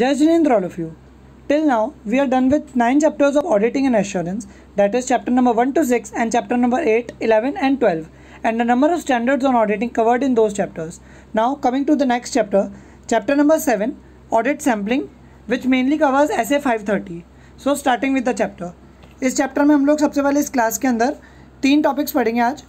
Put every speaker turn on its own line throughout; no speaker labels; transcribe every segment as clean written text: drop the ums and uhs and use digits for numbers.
Jai Jinendra all of you. Till now, we are done with 9 chapters of auditing and assurance, that is chapter number 1 to 6 and chapter number 8, 11 and 12, and the number of standards on auditing covered in those chapters. Now coming to the next chapter, chapter number 7, audit sampling, which mainly covers SA 530. So starting with the chapter. इस chapter में हम लोग सबसे पहले इस class के अंदर 3 topics पढ़ेंगे आज.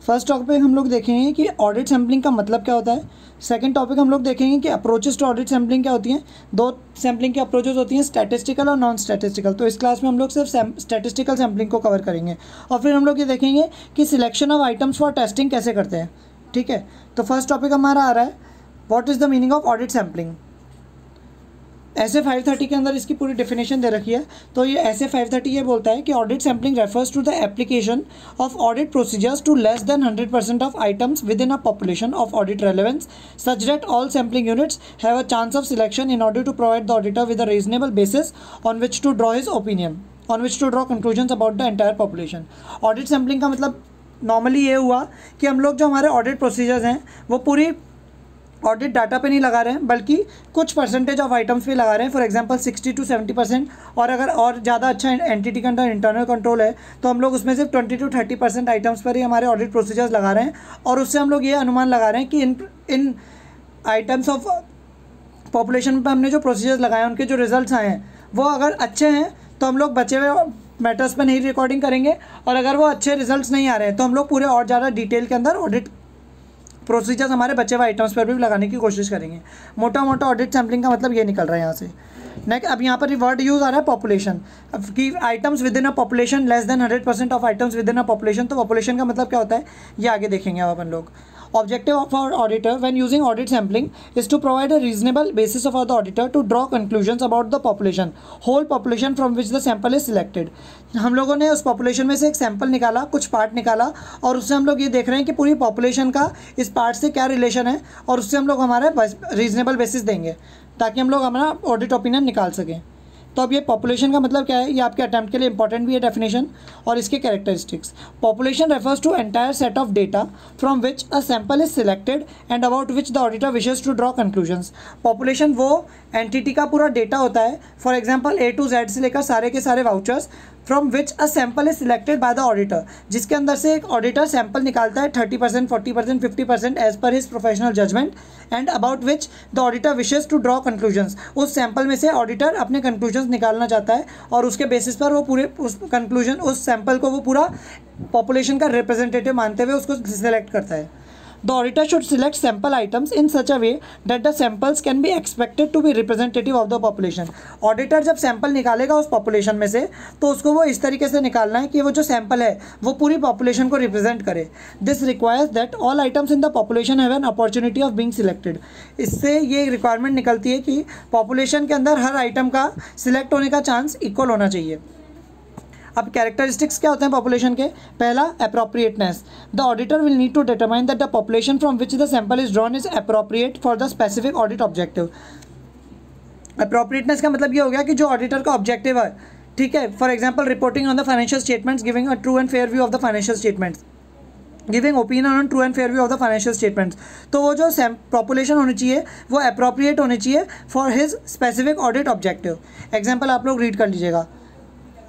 फर्स्ट टॉपिक हम लोग देखेंगे कि ऑडिट सैम्पलिंग का मतलब क्या होता है. सेकंड टॉपिक हम लोग देखेंगे कि अप्रोचेस टू ऑडिट सैम्पलिंग क्या होती हैं. 2 सैम्पलिंग की अप्रोचेस होती हैं, स्टैटिस्टिकल और नॉन स्टैटिस्टिकल. तो इस क्लास में हम लोग सिर्फ स्टैटिस्टिकल सैम्पलिंग को कवर करेंगे और फिर हम लोग ये देखेंगे कि selection of items for testing कैसे करते हैं. ठीक है, तो फर्स्ट टॉपिक हमारा आ रहा है what is the meaning of audit sampling. SA 530 के अंदर इसकी पूरी डेफिनेशन दे रखी है. तो ये SA 530 ये बोलता है कि audit sampling refers to the application of audit procedures to less than 100% of items within a population of audit relevance such that all sampling units have a chance of selection in order to provide the auditor with a reasonable basis on which to draw his opinion, on which to draw conclusions about the entire population. Audit sampling का मतलब normally ये हुआ कि हम लोग जो हमारे audit procedures हैं वो पूरी ऑडिट डाटा पे नहीं लगा रहे हैं बल्कि कुछ परसेंटेज ऑफ आइटम्स पे लगा रहे हैं. For example 60 to 70%. और अगर और ज़्यादा अच्छा एंटिटी के अंदर इंटरनल कंट्रोल है तो हम लोग उसमें सिर्फ 20 to 30% आइटम्स पर ही हमारे ऑडिट प्रोसीजर्स लगा रहे हैं. और उससे हम लोग ये अनुमान लगा रहे हैं कि इन आइटम्स ऑफ पॉपुलेशन पर हमने जो प्रोसीजर्स लगाए हैं उनके जो रिजल्ट्स आए हैं वो अगर अच्छे हैं तो हम लोग बचे हुए मैटर्स पर नहीं रिकॉर्डिंग करेंगे, और अगर वो अच्छे रिजल्ट्स नहीं आ रहे हैं तो हम लोग पूरे और ज़्यादा डिटेल के अंदर ऑडिट प्रोसीजर्स हमारे बचे हुए आइटम्स पर भी लगाने की कोशिश करेंगे. मोटा मोटा ऑडिट सैम्पलिंग का मतलब ये निकल रहा है यहाँ से. नेक्स्ट, अब यहाँ पर वर्ड यूज़ आ रहा है पॉपुलेशन, कि items within a population less than 100% of items within a population. तो पॉपुलेशन का मतलब क्या होता है ये आगे देखेंगे अब अपन लोग. Objective of our auditor when using audit sampling is to provide a reasonable basis for the auditor to draw conclusions about the population, whole population from which the sample is selected. हम लोगों ने उस population में से एक sample निकाला, कुछ part निकाला, और उससे हम लोग ये देख रहे हैं कि पूरी पॉपुलेशन का इस पार्ट से क्या रिलेशन है, और उससे हम लोग हमारा रीजनेबल बेसिस देंगे ताकि हम लोग हमारा ऑडिट ओपिनियन निकाल सकें. तो अब ये पॉपुलेशन का मतलब क्या है, ये आपके अटैम्प्ट के लिए इंपॉर्टेंट भी है डेफिनेशन और इसके characteristics. Population refers to entire set of data from which a sample is selected and about which the auditor wishes to draw conclusions. Population वो एंटिटी का पूरा डेटा होता है, for example A to Z से लेकर सारे के सारे vouchers, from which a sample is selected by the auditor, जिसके अंदर से एक ऑडिटर सैंपल निकालता है 30%, 40%, 50% as per his professional judgement, and about which the auditor wishes to draw conclusions. उस सैंपल में से ऑडिटर अपने कंक्लूजन्स निकालना चाहता है और उसके बेसिस पर वो पूरे उस कंक्लूजन, उस सैंपल को वो पूरा पॉपुलेशन का रिप्रेजेंटेटिव मानते हुए उसको सिलेक्ट करता है. The auditor should select sample items in such a way that the samples can be expected to be representative of the population. Auditor जब सैंपल निकालेगा उस पॉपुलेशन में से तो उसको वो इस तरीके से निकालना है कि वो जो सैंपल है वो पूरी पॉपुलेशन को रिप्रेजेंट करे. This requires that all items in the population have an opportunity of being selected. इससे ये रिक्वायरमेंट निकलती है कि पॉपुलेशन के अंदर हर आइटम का सिलेक्ट होने का चांस इक्वल होना चाहिए. अब कैरेक्टरिस्टिक्स क्या होते हैं पॉपुलेशन के. पहला, appropriateness. The auditor will need to determine that the population from which the sample is drawn is appropriate for the specific audit objective. Appropriateness का मतलब ये हो गया कि जो ऑडिटर का ऑब्जेक्टिव है, ठीक है, for example reporting on the financial statements, giving a true and fair view of the financial statements, giving opinion on true and fair view of the financial statements. तो वो जो पॉपुलेशन होनी चाहिए वो अप्रोप्रिएट होनी चाहिए for his specific audit objective. Example आप लोग रीड कर लीजिएगा.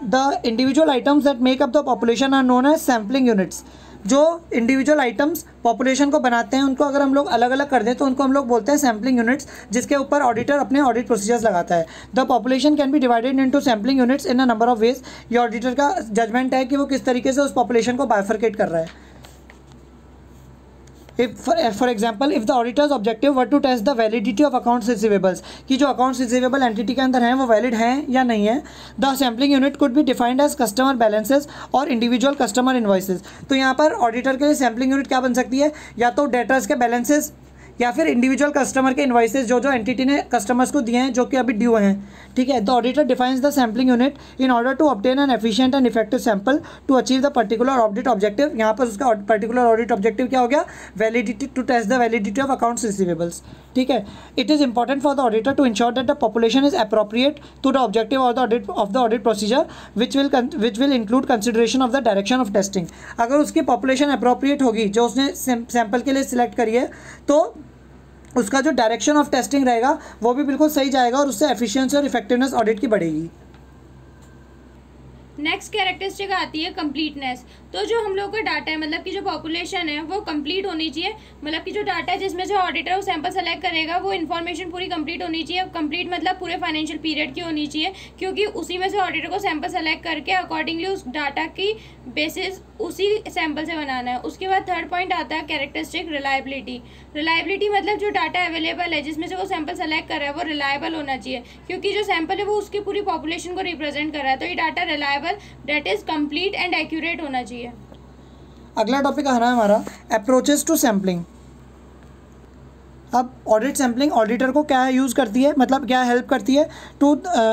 The individual items that make up the population are known as sampling units. जो इंडिविजुअल आइटम्स पॉपुलेशन को बनाते हैं उनको अगर हम लोग अलग अलग कर दें तो उनको हम लोग बोलते हैं सैम्पलिंग यूनिट्स, जिसके ऊपर ऑडिटर अपने ऑडिट प्रोसीजर्स लगाता है. The population can be divided into sampling units in a number of ways. ये ऑडिटर का जजमेंट है कि वो किस तरीके से उस पॉपुलेशन को बाइफरकेट कर रहा है. For example, if the auditor's objective were to test the validity of accounts receivables, कि जो accounts receivable entity के अंदर हैं वो valid हैं या नहीं है, the sampling unit could be defined as customer balances और individual customer invoices. तो यहाँ पर ऑडिटर के लिए सैम्पलिंग यूनिट क्या बन सकती है, या तो डेटर्स के बैलेंसेस या फिर इंडिविजुअल कस्टमर के इन्वाइसेस जो एंटिटी ने कस्टमर्स को दिए हैं जो कि अभी ड्यू हैं. ठीक है, the auditor defines the sampling unit in order to obtain an efficient and effective sample to achieve the particular audit objective. यहाँ पर उसका पर्टिकुलर ऑडिट ऑब्जेक्टिव क्या हो गया, validity, to test the validity of accounts receivables. ठीक है, it is important for the auditor to ensure that the population is appropriate to the objective of the audit procedure which will include consideration of the direction of testing. अगर उसकी population appropriate होगी जो उसने sample के लिए select करी है तो उसका जो डायरेक्शन ऑफ टेस्टिंग रहेगा वो भी बिल्कुल सही जाएगा और उससे एफिशिएंसी और इफेक्टिवनेस ऑडिट की बढ़ेगी।
नेक्स्ट कैरेक्टरिस्टिक आती है कंप्लीटनेस। तो जो हम लोग का डाटा है, मतलब कि जो पॉपुलेशन है वो कंप्लीट होनी चाहिए। मतलब कि जो डाटा है जिसमें जो ऑडिटर वो सैंपल सेलेक्ट करेगा वो इन्फॉर्मेशन पूरी कंप्लीट होनी चाहिए। कंप्लीट मतलब पूरे फाइनेंशियल पीरियड की होनी चाहिए, क्योंकि उसी में से ऑडिटर को सैंपल सेलेक्ट करके अकॉर्डिंगली उस डाटा की बेसिस उसी सैंपल से बनाना है। उसके बाद थर्ड पॉइंट आता है कैरेक्टरिस्टिक रिलायबिलिटी। रिलायबिलिटी मतलब जो डाटा अवेलेबल है जिसमें से वो सैंपल सेलेक्ट कर रहा है वो रिलायबल होना चाहिए, क्योंकि जो सैंपल है वो उसकी पूरी पॉपुलेशन को रिप्रेजेंट कर रहा है। तो ये data reliable, data is complete and accurate होना चाहिए।
अगला टॉपिक आ रहा है हमारा अप्रोचेस टू सैम्पलिंग। अब ऑडिट सैम्पलिंग ऑडिटर को क्या यूज़ करती है, मतलब क्या हेल्प करती है to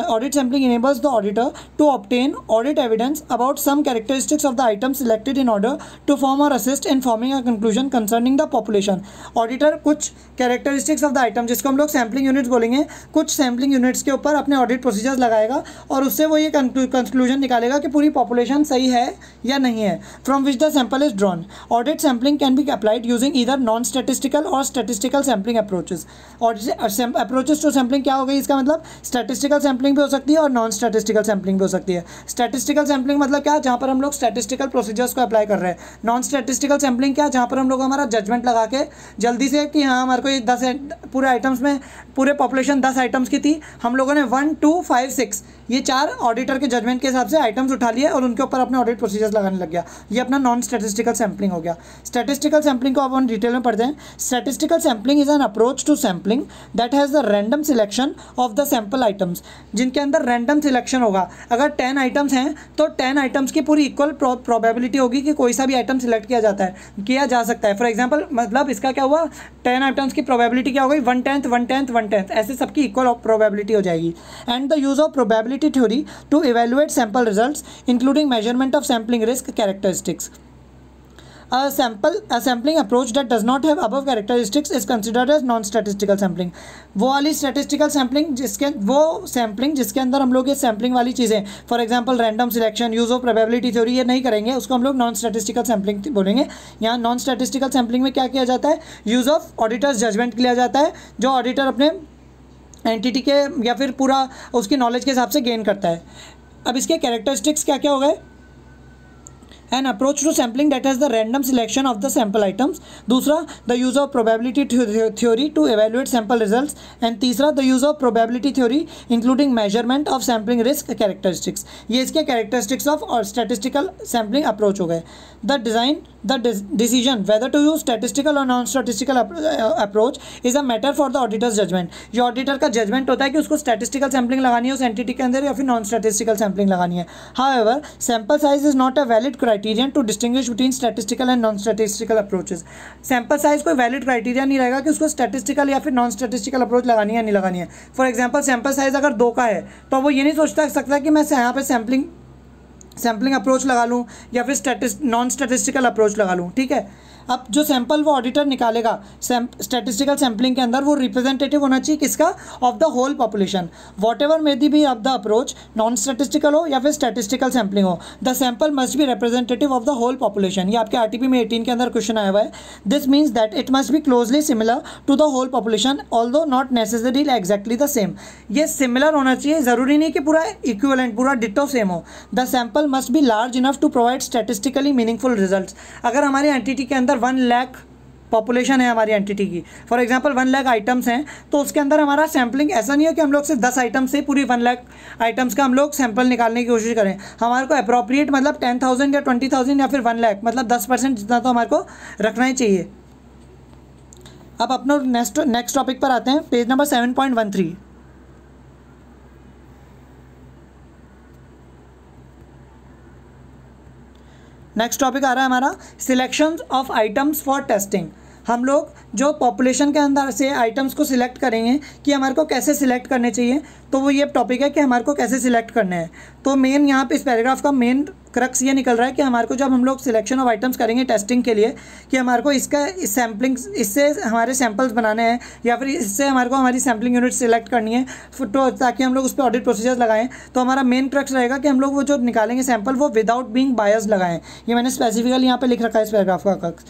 audit sampling enables the auditor to obtain audit evidence about some characteristics of the item selected in order to form और assist in forming a conclusion concerning the population. Auditor कुछ characteristics of the item, जिसको हम लोग sampling units बोलेंगे, कुछ sampling units के ऊपर अपने ऑडिट प्रोसीजर्स लगाएगा और उससे वो ये कंक्लूजन निकालेगा कि पूरी पॉपुलेशन सही है या नहीं है, from which the sample is drawn. Audit sampling can be applied using either non statistical और स्टैटिस्टिकल सैम्पलिंग अप्रोचेस। और अप्रोचेस टू सैम्पलिंग क्या हो गई, इसका मतलब स्टैटिस्टिकल सैम्पलिंग भी हो सकती है और नॉन स्टैटिस्टिकल सैम्पलिंग भी हो सकती है। स्टैटिस्टिकल सैम्पलिंग मतलब क्या, जहाँ पर हम लोग स्टैटिस्टिकल प्रोसीजर्स को अप्लाई कर रहे हैं। नॉन स्टैटिस्टिकल सैम्पलिंग क्या, जहाँ पर हम लोग हमारा जजमेंट लगा के जल्दी से कि हाँ हमारे को ये 10 पूरे आइटम्स में पूरे पॉपुलेशन 10 आइटम्स की थी, हम लोगों ने 1, 2, 5, 6 ये 4 ऑडिटर के जजमेंट के हिसाब से आइटम्स उठा लिए और उनके ऊपर अपने ऑडिट प्रोसीजर्स लगाने लग गया। ये अपना नॉन स्टैटिस्टिकल सैम्पलिंग हो गया। स्टैटिस्टिकल सैम्पलिंग को अब हम डिटेल में पढ़ते हैं। Statistical sampling is an approach to sampling that has the random selection of the sample items, जिनके अंदर रैंडम सिलेक्शन होगा। अगर 10 आइटम्स हैं तो 10 आइटम्स की पूरी इक्वल प्रोबेबिलिटी होगी कि कोई सा भी आइटम सिलेक्ट किया जा सकता है। फॉर एग्जाम्पल मतलब इसका क्या हुआ, 10 आइटम्स की प्रोबेबिलिटी क्या हो गई, 1/10, 1/10, 1/10, ऐसे सबकी इक्वल प्रोबेबिलिटी हो जाएगी। And the use of probability theory to evaluate sample results including measurement of sampling risk characteristics. A sampling approach that does not have above characteristics is considered as non-statistical sampling। वो वाली statistical sampling जिसके अंदर हम लोग ये sampling वाली चीज़ें, for example random selection, use of probability theory, ये नहीं करेंगे, उसको हम लोग नॉन स्टैटिस्टिकल सैम्पलिंग बोलेंगे। यहाँ नॉन स्टैटिस्टिकल सैम्पलिंग में क्या किया जाता है, यूज़ ऑफ ऑडिटर्स जजमेंट लिया जाता है, जो ऑडिटर अपने एंटिटी के या फिर पूरा उसकी नॉलेज के हिसाब से गेन करता है। अब इसके कैरेक्टरिस्टिक्स क्या क्या हो गए, an approach to sampling that has the random selection of the sample items, दूसरा the use of probability theory to evaluate sample results, and तीसरा the use of probability theory including measurement of sampling risk characteristics। ये इसके characteristics of और statistical sampling approach हो गए। The decision whether to use statistical or non-statistical approach is a matter for the auditor's judgment। ये auditor का judgment होता है कि उसको statistical sampling लगानी है उस entity के अंदर या फिर non-statistical sampling लगानी है। However, sample size is not a valid criterion to distinguish between statistical and non-statistical approaches। sample size कोई valid criteria नहीं रहेगा कि उसको statistical या फिर non-statistical approach लगानी है नहीं लगानी है। For example, sample size अगर 2 का है तो वो ये नहीं सोच सकता कि मैं यहाँ पे सैम्पलिंग अप्रोच लगा लूँ या फिर नॉन स्टैटिस्टिकल अप्रोच लगा लूँ, ठीक है। अब जो सैंपल वो ऑडिटर निकालेगा स्टैटिस्टिकल सैम्पलिंग के अंदर, वो रिप्रेजेंटेटिव होना चाहिए किसका, of the whole population. Whatever may be of the approach, non statistical हो या फिर स्टैटिस्टिकल सैम्पलिंग हो, the sample must be representative of the whole population. ये आपके आरटीपी में 18 के अंदर क्वेश्चन आया हुआ है। This means that it must be closely similar to the whole population although not necessary exactly the same. ये सिमिलर होना चाहिए, ज़रूरी नहीं कि पूरा इक्विवेलेंट पूरा डिट्टो सेम हो। The sample must be large enough to provide statistically meaningful results. अगर हमारी एंटिटी के अंदर 1 लाख पॉपुलेशन है हमारी एंटिटी की, फॉर एग्जांपल 1 लाख आइटम्स हैं, तो उसके अंदर हमारा सैम्पलिंग ऐसा नहीं हो कि हम लोग सिर्फ 10 आइटम्स से पूरी 1 लाख आइटम्स का हम लोग सैंपल निकालने की कोशिश करें। हमारे को अप्रोप्रिएट मतलब 10,000 या 20,000 या फिर 1 लाख मतलब 10% जितना तो हमारे को रखना ही चाहिए। अब अपना नेक्स्ट टॉपिक पर आते हैं, पेज नंबर 7.13। नेक्स्ट टॉपिक आ रहा है हमारा selection of items for testing. हम लोग जो पॉपुलेशन के अंदर से आइटम्स को सिलेक्ट करेंगे कि हमारे को कैसे सिलेक्ट करने चाहिए, तो वो ये टॉपिक है कि हमारे को कैसे सिलेक्ट करने हैं। तो मेन यहाँ पे इस पैराग्राफ का मेन क्रक्स ये निकल रहा है कि हमारे को जब हम लोग सिलेक्शन ऑफ आइटम्स करेंगे टेस्टिंग के लिए, कि हमारे को इस सैम्पलिंग इससे हमारे सैम्पल्स बनाने हैं या फिर इससे हमारे को हमारी सैम्पलिंग यूनिट सिलेक्ट करनी है, तो ताकि हम लोग उस पर ऑडिट प्रोसीजर्स लगाएं, तो हमारा मेन क्रक्स रहेगा कि हम लोग वो जो निकालेंगे सैम्पल वो विदाउट बीइंग बायस्ड लगाएं। ये मैंने स्पेसिफिकली यहाँ पे लिख रखा है इस पैराग्राफ का crux.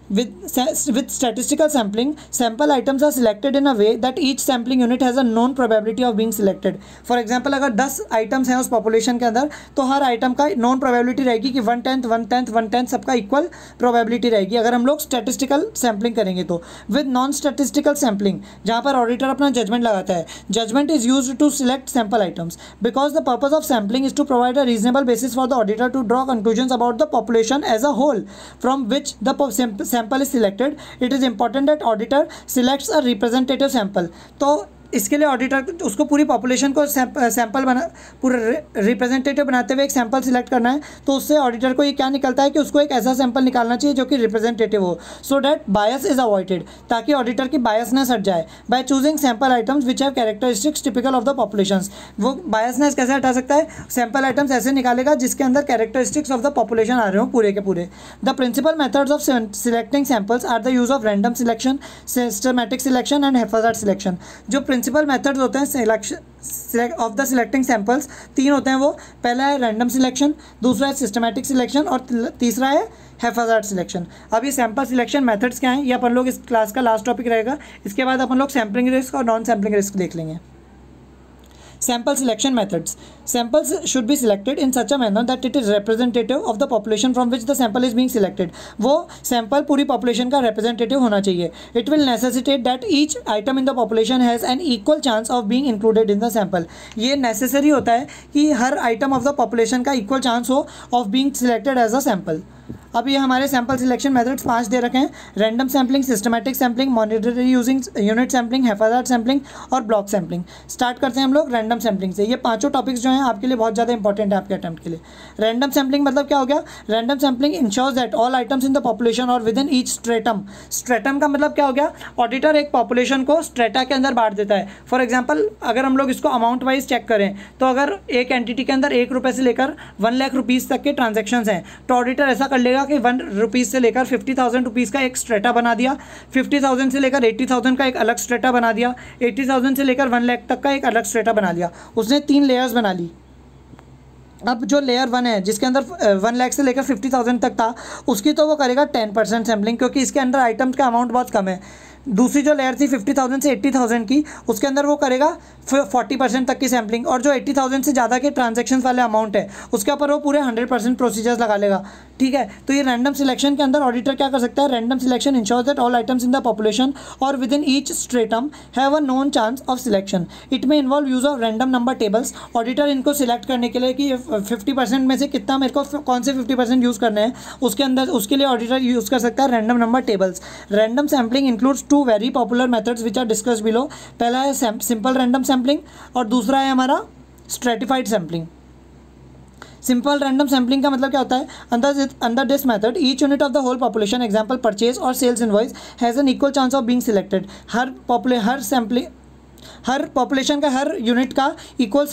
with statistical sampling, sample items are selected in a way that each sampling unit has a known probability of being selected. For example, अगर 10 आइटम्स हैं उस पॉपुलेशन के अंदर तो हर आइटम का नॉन प्रोबेबिलिटी रहेगी कि 1/10 सबका इक्वल प्रोबेबिलिटी रहेगी अगर हम लोग स्टैटिस्टिकल सैम्पलिंग करेंगे तो. विद नॉन स्टैटिस्टिकल सैम्पलिंग, जहाँ पर ऑडिटर अपना जजमेंट लगाता है, judgement is used to select sample items because the purpose of sampling is to provide a reasonable basis for the auditor to draw conclusions about the population as a whole from which the sample is selected. It is important that auditor selects a representative sample. तो इसके लिए auditor उसको पूरी population को sample बना पूरा representative बनाते हुए एक सैंपल सिलेक्ट करना है. तो उससे ऑडिटर को ये क्या निकलता है कि उसको एक ऐसा सैंपल निकालना चाहिए जो कि रिप्रेजेंटेटिव हो, so that bias is avoided, ताकि ऑडिटर की बायसनेस हट जाए. By choosing sample items which have characteristics typical of the populations. वो बायसनेस कैसे हटा सकता है? सैंपल आइटम्स ऐसे निकालेगा जिसके अंदर कैरेक्टरिस्टिक्स ऑफ द पॉपुलेशन आ रहे हो पूरे के पूरे. The principal methods of selecting samples are the use of random selection, systematic selection and haphazard selection. जो प्रिंसिपल मेथड्स होते हैं selection of the selecting samples, 3 होते हैं वो. पहला है रैंडम सिलेक्शन, दूसरा है सिस्टमैटिक सिलेक्शन और तीसरा है हैफाजार्ड सिलेक्शन. अब ये सैंपल सिलेक्शन मेथड्स क्या हैं ये अपन लोग इस क्लास का लास्ट टॉपिक रहेगा. इसके बाद अपन लोग सैम्पलिंग रिस्क और नॉन सैम्पलिंग रिस्क देख लेंगे. Sample selection methods. Samples should be selected in such a manner that it is representative of the population from which the sample is being selected. वो sample पूरी population का representative होना चाहिए. It will necessitate that each item in the population has an equal chance of being included in the sample. ये necessary होता है कि हर item of the population का equal chance हो of being selected as a sample. अब ये हमारे sample selection methods 5 दे रखे हैं: random sampling, systematic sampling, monetary using unit sampling, haphazard sampling और ब्लॉक सैम्पलिंग. स्टार्ट करते हैं हम लोग रैंडम सैम्पलिंग से. ये पांचों टॉपिक्स जो हैं आपके लिए बहुत ज़्यादा इंपॉर्टेंट है आपके अटेम्प्ट के लिए. रैंडम सैम्पलिंग मतलब क्या हो गया? Random sampling ensures that all items in the population और within each stratum. Stratum का मतलब क्या हो गया? ऑडिटर एक पॉपुलेशन को स्ट्रेटा के अंदर बांट देता है. फॉर एग्जाम्पल अगर हम लोग इसको अमाउंट वाइज चेक करें तो अगर एक एंटिटी के अंदर 1 रुपये से लेकर 1 लाख रुपीज़ तक के ट्रांजेक्शन्स हैं तो ऑडिटर ऐसा कर लेगा कि 1 रुपीज़ से लेकर 50,000 रुपीज़ का एक स्ट्रेटा बना दिया, 50,000 से लेकर 80,000 का एक अलग स्ट्रेटा बना दिया, 80,000 से लेकर 1 लाख तक का एक अलग स्ट्रेटा बना लिया. उसने 3 लेयर्स बना ली. अब जो लेयर 1 है जिसके अंदर 1 लाख से लेकर 50,000 तक था उसकी तो वो करेगा 10% सैम्पलिंग क्योंकि इसके अंदर आइटम्स का अमाउंट बहुत कम है. दूसरी जो लेयर थी 50,000 से 80,000 की उसके अंदर वो करेगा 40% तक की सैम्पलिंग और जो 80,000 से ज़्यादा के ट्रांजैक्शंस वाले अमाउंट है उसके ऊपर वो पूरे 100% प्रोसीजर्स लगा लेगा. ठीक है, तो ये रैंडम सिलेक्शन के अंदर ऑडिटर क्या कर सकता है? Random selection ensures that all items in the population और within each stratum have a known chance of selection. It may involve use of random number tables. Auditor इनको select करने के लिए कि 50% में से कितना मेरे को कौन से 50% यूज़ करने हैं उसके अंदर उसके लिए ऑडिटर यूज़ कर सकता है random number tables. Random sampling includes 2 very popular methods which are discussed below. पहला है सिंपल रैंडम सैम्पलिंग और दूसरा है हमारा stratified sampling. Simple random sampling का मतलब क्या होता है? Under this method each unit of the whole population example purchase और sales invoice has an equal chance of being selected. हर पॉपुलेशन का हर यूनिट का equal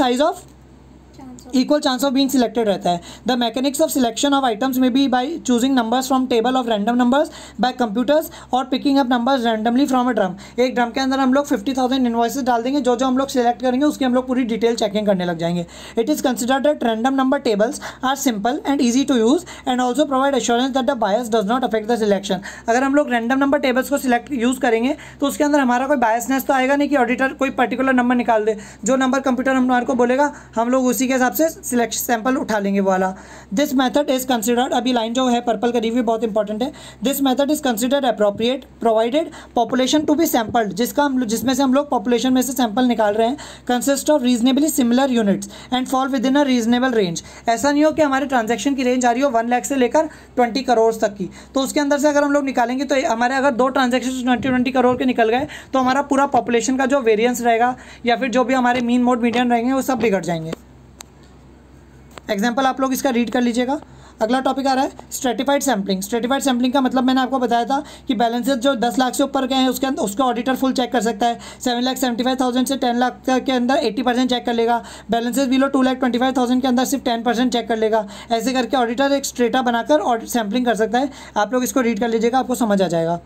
chance of being selected रहता है. The mechanics of selection of items में be by choosing numbers from table of random numbers by computers और picking up numbers randomly from a drum. एक drum के अंदर हम लोग 50,000 इनवॉइसेस डाल देंगे. जो हम लोग सिलेक्ट करेंगे उसकी हम लोग पूरी डिटेल चेकिंग करने लग जाएंगे. It is considered that random number tables are simple and easy to use and also provide assurance that the bias does not affect the selection. अगर हम लोग रैंडम नंबर टेबल्स को यूज़ करेंगे तो उसके अंदर हमारा कोई बायसनेस तो आएगा नहीं कि ऑडिटर कोई पर्टिकुलर नंबर निकाल दे. जो नंबर कंप्यूटर हमारे को बोलेगा हम लोग उसी के हिसाब से सिलेक्शन सैंपल उठा लेंगे वो वाला. दिस मेथड इज कंसिडर्ड, अभी लाइन जो है पर्पल करी हुई बहुत इंपॉर्टेंट है. This method is considered appropriate provided population to be sampled जिसमें से हम लोग पॉपुलेशन में से सैंपल निकाल रहे हैं consist of reasonably similar units and fall with in a reasonable range. ऐसा नहीं हो कि हमारे ट्रांजैक्शन की रेंज आ रही हो 1 लाख से लेकर 20 करोड़ तक की, तो उसके अंदर से अगर हम लोग निकालेंगे तो हमारे अगर 2 ट्रांजैक्शन 20 करोड़ के निकल गए तो हमारा पूरा पॉपुलेशन का जो वेरियंस रहेगा या फिर जो भी हमारे मीन मोड मीडियन रहेंगे वो सब बिगड़ जाएंगे. एग्जाम्पल आप लोग इसका रीड कर लीजिएगा. अगला टॉपिक आ रहा है स्ट्रेटिफाइड सैम्पलिंग. स्ट्रेटिफाइड सैम्पलिंग का मतलब मैंने आपको बताया था कि बैलेंसेज जो 10 लाख से ऊपर के हैं उसका ऑडिटर फुल चेक कर सकता है. 7,75,000 से 10 लाख के अंदर 80% चेक कर लेगा. बैलेंसेज बिलो 2,25,000 के अंदर सिर्फ 10% चेक कर लेगा. ऐसे करके ऑडिटर एक स्ट्रेटा बनाकर और सैम्पलिंग कर सकता है. आप लोग इसको रीड कर लीजिएगा, आपको समझ आ जाएगा.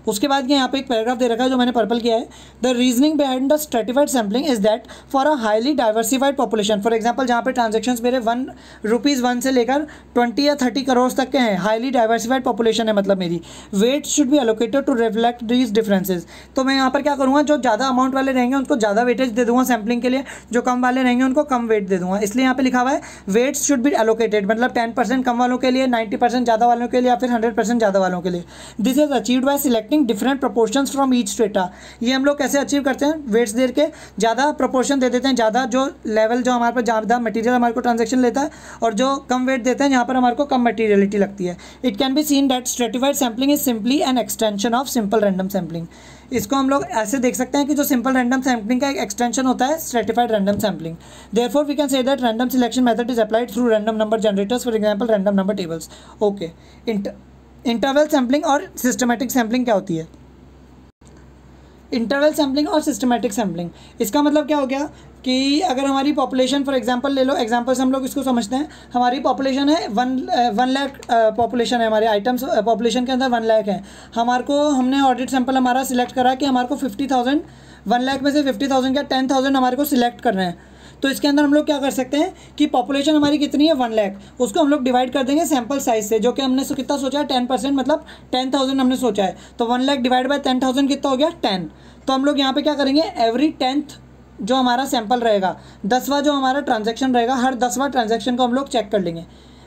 उसके बाद यहाँ पे एक पैराग्राफ दे रखा है जो मैंने पर्पल किया है, the reasoning behind the stratified sampling is that for a highly diversified population, for example जहाँ पे ट्रांजेक्शन्स मेरे ₹1 से लेकर 20 या 30 करोड़ तक के हैं, हाईली डाइवर्सिफाइड पॉपुलेशन है मतलब मेरी, weight should be allocated to reflect these differences. तो मैं यहाँ पर क्या करूँगा, जो ज़्यादा अमाउंट वाले रहेंगे उनको ज़्यादा वेटेज दे दूँगा सैम्पलिंग के लिए, जो कम वाले रहेंगे उनको कम वेट दे दूँगा। इसलिए यहाँ पे लिखा हुआ है वेट्स शुड बी एलोकेटेड, मतलब 10% कम वालों के लिए, 90% ज़्यादा वालों के लिए, या फिर 100% ज़्यादा वालों के लिए। This is achieved by selecting different proportions from each strata. ये हम लोग कैसे अचीव करते हैं, वेट्स दे के ज़्यादा प्रोपोर्शन दे देते हैं, ज़्यादा जो लेवल जो हमारे पास ज़्यादा मटेरियल हमारे को ट्रांजेक्शन लेता है, और जो कम वेट देते हैं जहाँ पर हमारे को कम मटेरियलिटी लगती है। It can be seen that stratified sampling is simply an extension of simple random sampling. इसको हम लोग ऐसे देख सकते हैं कि जो सिंपल रैंडम सैम्पलिंग का एक एक्सटेंशन होता है stratified random sampling. Therefore we can say that random selection method is applied through random number generators, for example random number tables. Okay, interval sampling और सिस्टमैटिक सैम्पलिंग क्या होती है? Interval sampling और systematic sampling, इसका मतलब क्या हो गया कि अगर हमारी पॉपुलेशन फॉर एग्जांपल ले लो, एग्जांपल से हम लोग इसको समझते हैं, हमारी पॉपुलेशन है 1 लाख पॉपुलेशन है, हमारे आइटम्स पॉपुलेशन के अंदर 1 लाख है। हमारे को हमने ऑडिट सैंपल हमारा सिलेक्ट करा कि हमारे को 50,000, 1 लाख में से 50,000 क्या 10,000 हमारे को सिलेक्ट करना है। तो इसके अंदर हम लोग क्या कर सकते हैं कि पॉपुलेशन हमारी कितनी है 1 लाख, उसको हम लोग डिवाइड कर देंगे सैंपल साइज से, जो कि हमने कितना सोचा है 10%, मतलब 10,000 हमने सोचा है। तो 1 लाख डिवाइड बाय 10,000 कितना हो गया 10। तो हम लोग यहाँ पे क्या करेंगे, एवरी 10th जो हमारा सैंपल रहेगा, 10वां जो हमारा ट्रांजैक्शन रहेगा, हर 10वां ट्रांजैक्शन को हम लोग चेक कर लेंगे।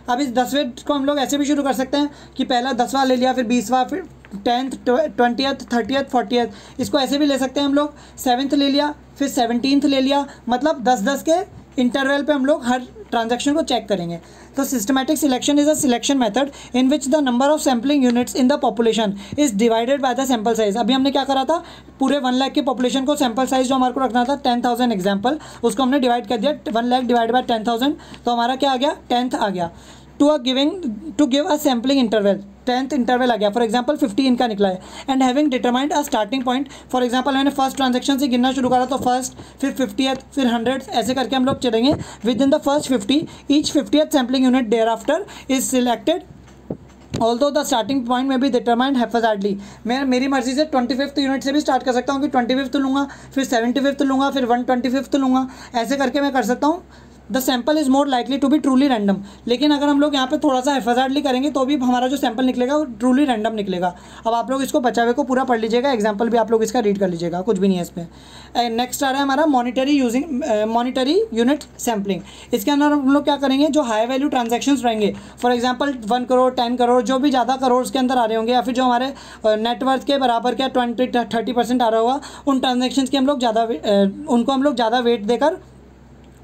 अब इस 10वें को हम लोग ऐसे भी शुरू कर सकते हैं कि पहला 10वां ले लिया, फिर 20वां, फिर 10th, 20th, 30th, 40th। इसको ऐसे भी ले सकते हैं हम लोग, 7th ले लिया, फिर 17th ले लिया, मतलब 10-10 के इंटरवल पे हम लोग हर ट्रांजैक्शन को चेक करेंगे। तो systematic selection is a selection method in which the number of sampling units in the population is divided by the sample size. अभी हमने क्या करा था, पूरे 1 लाख की पॉपुलेशन को सैंपल साइज जो हमारे को रखना था 10,000 एग्जाम्पल, उसको हमने डिवाइड कर दिया, 1 लाख डिवाइड बाय 10,000, तो हमारा क्या आ गया 10th आ गया। To give a sampling interval, 10th interval आ गया, फॉर एग्जांपल 50 इनका निकला है। And having determined a starting point, for example मैंने फर्स्ट ट्रांजैक्शन से गिनना शुरू करा, तो फर्स्ट, फिर 50th, फिर 100th, ऐसे करके हम लोग चलेंगे within the first 50। Each 50th sampling unit thereafter is selected although the starting point में भी डिटरमाइंड हैफाजार्डली। मैं मेरी मर्जी से 25th यूनिट से भी स्टार्ट कर सकता हूँ कि 25th लूँगा, फिर 75th लूँगा, फिर 125th लूँगा, ऐसे करके मैं कर सकता हूँ। The sample is more likely to be truly random. लेकिन अगर हम लोग यहाँ पे थोड़ा सा हैफाजार्डली करेंगे तो भी हमारा जो सैंपल निकलेगा वो ट्रूली रैंडम निकलेगा। अब आप लोग इसको बचावे को पूरा पढ़ लीजिएगा, एग्जाम्पल भी आप लोग इसका रीड कर लीजिएगा, कुछ भी नहीं है इसमें। नेक्स्ट आ रहा है हमारा मॉनिटरी यूनिट सैम्पलिंग। इसके अंदर हम लोग क्या करेंगे, जो हाई वैल्यू ट्रांजेक्शन्स रहेंगे, फॉर एग्जाम्पल 1 करोड़, 10 करोड़, जो भी ज़्यादा करोड़ के अंदर आ रहे होंगे, या फिर जो हमारे नेटवर्थ के बराबर क्या 20-30% आ रहा होगा, उन ट्रांजेक्शन्स के हम लोग उनको हम लोग ज़्यादा वेट देकर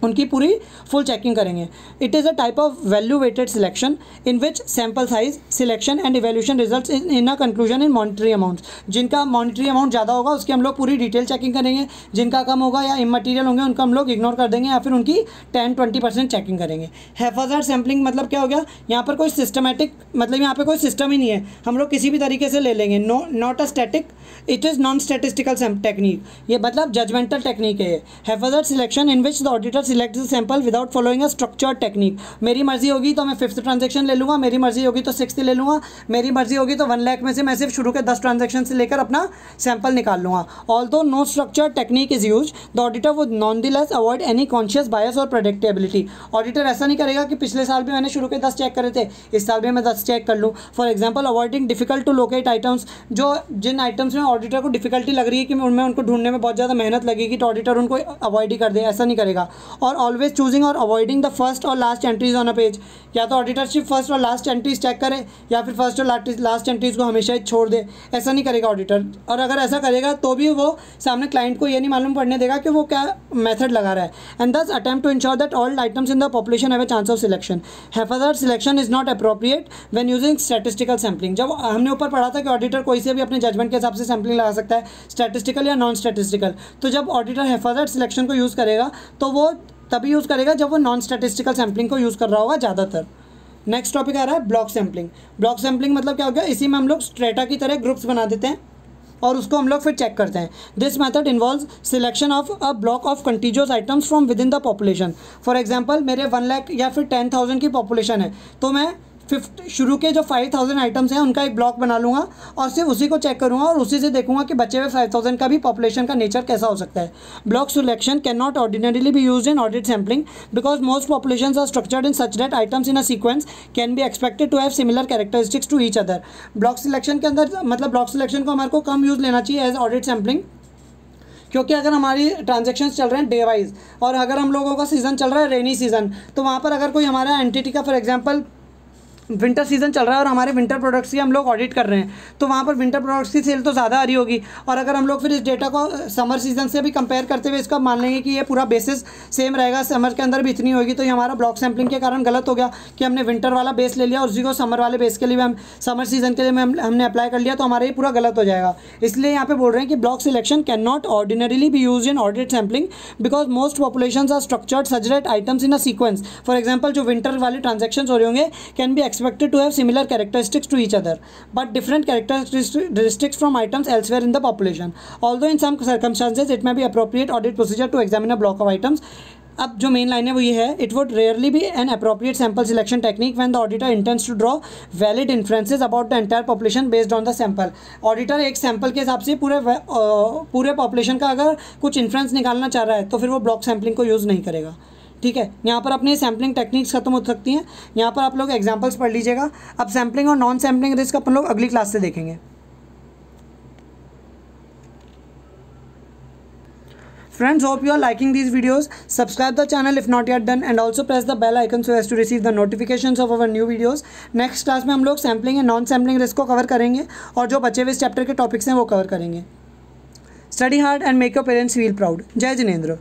उनकी पूरी फुल चेकिंग करेंगे। It is a type of value weighted selection in which sample size selection and evaluation results in a conclusion in monetary amounts. जिनका मॉनिटरी अमाउंट ज़्यादा होगा उसकी हम लोग पूरी डिटेल चेकिंग करेंगे, जिनका कम होगा या इमटेरियल होंगे उनका हम लोग इग्नोर कर देंगे, या फिर उनकी 10-20% चेकिंग करेंगे। हैफाजार्ड सैम्पलिंग मतलब क्या हो गया, यहाँ पर कोई सिस्टमैटिक, मतलब यहाँ पर कोई सिस्टम ही नहीं है, हम लोग किसी भी तरीके से ले लेंगे। Not a static, it is non statistical technique, ये मतलब जजमेंटल टेक्निक है। Haphazard selection in which the auditor select the sample without following a structured technique. मेरी मर्जी होगी तो मैं 5th ट्रांजेक्शन ले लूँगा, मेरी मर्जी होगी तो 6th ले लूँगा, मेरी मर्जी होगी तो 1 लाख में से मैं सिर्फ शुरू के 10 ट्रांजेक्शन से लेकर अपना सैंपल निकाल लूँगा। Although no structured technique is use, the auditor would nonetheless avoid any conscious bias और प्रेडिक्टेबिलिटी। ऑडिटर ऐसा नहीं करेगा कि पिछले साल भी मैंने शुरू के 10 चेक करे थे, इस साल भी मैं 10 चेक कर लूँ। For example avoiding difficult to locate items, जो जिन आइटम्स में ऑडिटर को डिफिकल्टी लग रही है कि उनमें उनको ढूंढने में बहुत ज़्यादा मेहनत लगेगी, तो ऑडिटर उनको अवॉइड ही कर दे, ऐसा नहीं करेगा। और ऑलवेज चूजिंग और अवॉइडिंग द फर्स्ट और last entries on a page, या तो ऑडिटर सिर्फ फर्स्ट और लास्ट एंट्रीज चेक करे, या फिर फर्स्ट और लास्ट एंट्रीज को हमेशा ही छोड़ दे, ऐसा नहीं करेगा ऑडिटर। और अगर ऐसा करेगा तो भी वो सामने क्लाइंट को ये नहीं मालूम पड़ने देगा कि वो क्या मेथड लगा रहा है। And this attempt to ensure that all items in the population have a chance of selection. Haphazard selection is not appropriate when using statistical sampling. जब हमने ऊपर पढ़ा था कि ऑडिटर कोई से भी अपने जजमेंट के हिसाब से सैम्पलिंग लगा सकता है, स्टैटिस्टिकल या नॉन स्टैटिस्टिकल, तो जब ऑडिटर हैफाजार्ड सिलेक्शन को यूज़ करेगा तो वो तभी यूज़ करेगा जब वो नॉन स्टैटिस्टिकल सैम्पलिंग को यूज़ कर रहा होगा ज़्यादातर। नेक्स्ट टॉपिक आ रहा है ब्लॉक सैम्पलिंग। ब्लॉक सैम्पलिंग मतलब क्या हो गया, इसी में हम लोग स्ट्रेटा की तरह ग्रुप्स बना देते हैं और उसको हम लोग फिर चेक करते हैं। This method involves selection of a block of contiguous items from with in the population. For example मेरे 1 लाख या फिर 10,000 की पॉपुलेशन है, तो मैं शुरू के जो 5000 आइटम्स हैं उनका एक ब्लॉक बना लूँगा और सिर्फ उसी को चेक करूँगा और उसी से देखूंगा कि बचे हुए 5000 का भी पॉपुलेशन का नेचर कैसा हो सकता है। Block selection can not ordinarily be used in audit sampling because most populations are structured in such that items in a sequence can be expected to have similar characteristics to each other. Block selection के अंदर मतलब block selection को हमारे को कम use लेना चाहिए as audit sampling, क्योंकि अगर हमारी ट्रांजैक्शंस चल रहे हैं डे वाइज और अगर हम लोगों का सीज़न चल रहा है रेनी सीज़न, तो वहाँ पर अगर कोई हमारा एंटिटी का फॉर एग्जांपल विंटर सीज़न चल रहा है और हमारे विंटर प्रोडक्ट्स की हम लोग ऑडिट कर रहे हैं, तो वहाँ पर विंटर प्रोडक्ट्स की सेल तो ज़्यादा आ रही होगी। और अगर हम लोग फिर इस डेटा को समर सीज़न से भी कंपेयर करते हुए इसका मान लेंगे कि ये पूरा बेसिस सेम रहेगा, समर के अंदर भी इतनी होगी, तो ये हमारा ब्लॉक सैम्पलिंग के कारण गलत हो गया कि हमने विंटर वाला बेस ले लिया और उसी को समर वाले बेस के लिए हम समर सीज़न के लिए हमने अप्लाई कर लिया, तो हमारा ये पूरा गलत हो जाएगा। इसलिए यहाँ पे बोल रहे हैं कि block selection can not ordinarily be use in audit sampling because most populations are structured such that items in a sequence. For example जो विंटर वाले ट्रांजेक्शन हो रहे होंगे can be expected to have similar characteristics to each other but different characteristics from items elsewhere in the population. Although in some circumstances it may be appropriate audit procedure to examine a block of items. अब जो main line है वो ये है, it would rarely be an appropriate sample selection technique when the auditor intends to draw valid inferences about the entire population based on the sample. Auditor एक sample के हिसाब से पूरे पॉपुलेशन का अगर कुछ इन्फ्रेंस निकालना चाह रहा है तो फिर वो ब्लॉक सैम्पलिंग को यूज़ नहीं करेगा। ठीक है, यहाँ पर अपनी सैम्पलिंग टेक्निक्स खत्म हो सकती हैं। यहाँ पर आप लोग एग्जांपल्स पढ़ लीजिएगा। अब सैम्पलिंग और नॉन सैम्पलिंग रिस्क अपन लोग अगली क्लास से देखेंगे। Friends, hope you are liking these videos. Subscribe the channel if not yet done and also press the bell icon so as to receive the notifications of our new videos. Next class में हम लोग sampling and non sampling risk को cover करेंगे और जो बचे हुए इस चैप्टर के टॉपिक्स हैं वो कवर करेंगे। Study hard and make your parents feel proud. जय जिनेंद्र।